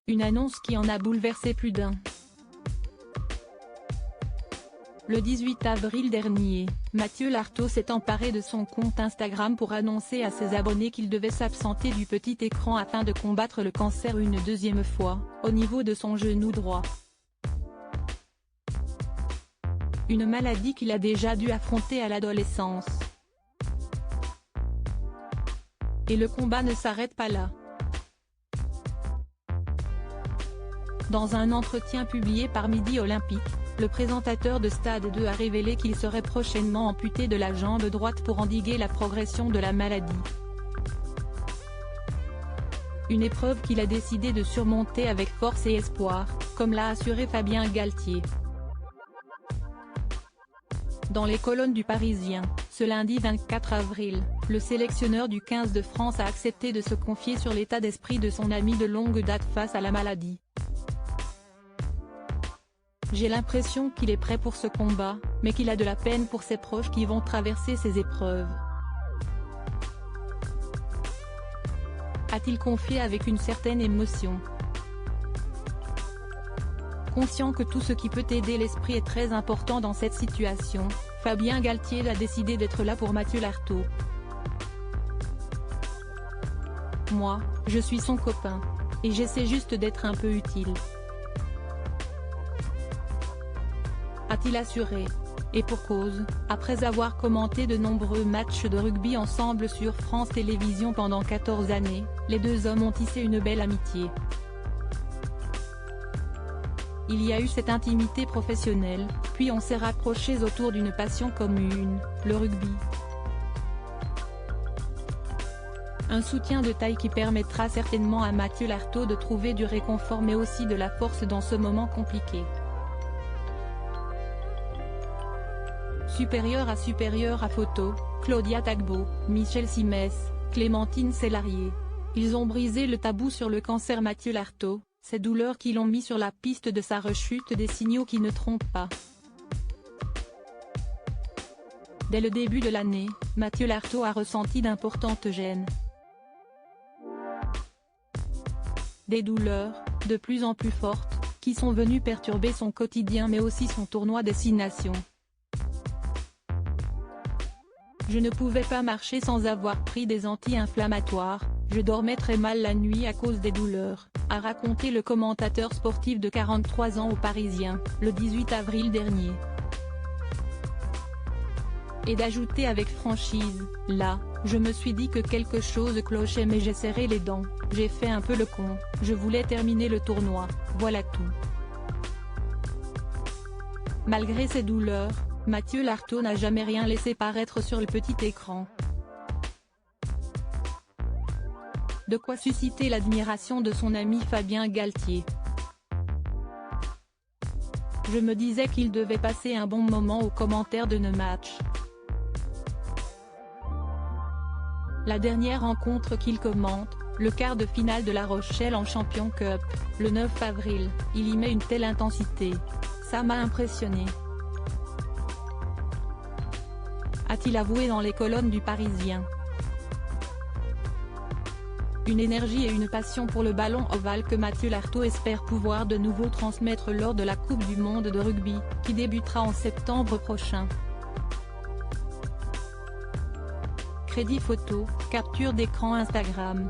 Une annonce qui en a bouleversé plus d'un. Le 18 avril dernier, Mathieu Lartaud s'est emparé de son compte Instagram pour annoncer à ses abonnés qu'il devait s'absenter du petit écran afin de combattre le cancer une deuxième fois, au niveau de son genou droit. Une maladie qu'il a déjà dû affronter à l'adolescence. Et le combat ne s'arrête pas là. Dans un entretien publié par Midi Olympique, le présentateur de Stade 2 a révélé qu'il serait prochainement amputé de la jambe droite pour endiguer la progression de la maladie. Une épreuve qu'il a décidé de surmonter avec force et espoir, comme l'a assuré Fabien Galtier. Dans les colonnes du Parisien, ce lundi 24 avril, le sélectionneur du 15 de France a accepté de se confier sur l'état d'esprit de son ami de longue date face à la maladie. J'ai l'impression qu'il est prêt pour ce combat, mais qu'il a de la peine pour ses proches qui vont traverser ces épreuves. A-t-il confié avec une certaine émotion. Conscient que tout ce qui peut aider l'esprit est très important dans cette situation, Fabien Galtier a décidé d'être là pour Mathieu Lartaud. Moi, je suis son copain. Et j'essaie juste d'être un peu utile. A-t-il assuré. Et pour cause, après avoir commenté de nombreux matchs de rugby ensemble sur France Télévisions pendant 14 années, les deux hommes ont tissé une belle amitié. Il y a eu cette intimité professionnelle, puis on s'est rapprochés autour d'une passion commune, le rugby. Un soutien de taille qui permettra certainement à Mathieu Lartaud de trouver du réconfort mais aussi de la force dans ce moment compliqué. Supérieur à photo, Claudia Tagbo, Michel Simès, Clémentine Célarié. Ils ont brisé le tabou sur le cancer. Mathieu Lartaud, ces douleurs qui l'ont mis sur la piste de sa rechute, des signaux qui ne trompent pas. Dès le début de l'année, Mathieu Lartaud a ressenti d'importantes gênes. Des douleurs, de plus en plus fortes, qui sont venues perturber son quotidien mais aussi son tournoi Destination. Je ne pouvais pas marcher sans avoir pris des anti-inflammatoires, je dormais très mal la nuit à cause des douleurs, a raconté le commentateur sportif de 43 ans au Parisien, le 18 avril dernier. Et d'ajouter avec franchise, là, je me suis dit que quelque chose clochait mais j'ai serré les dents, j'ai fait un peu le con, je voulais terminer le tournoi, voilà tout. Malgré ces douleurs, Mathieu Lartaud n'a jamais rien laissé paraître sur le petit écran. De quoi susciter l'admiration de son ami Fabien Galtier. Je me disais qu'il devait passer un bon moment aux commentaires de nos matchs. La dernière rencontre qu'il commente, le quart de finale de La Rochelle en Champions Cup, le 9 avril, il y met une telle intensité. Ça m'a impressionné. A-t-il avoué dans les colonnes du Parisien. Une énergie et une passion pour le ballon ovale que Mathieu Lartaud espère pouvoir de nouveau transmettre lors de la Coupe du Monde de rugby, qui débutera en septembre prochain. Crédit photo, capture d'écran Instagram.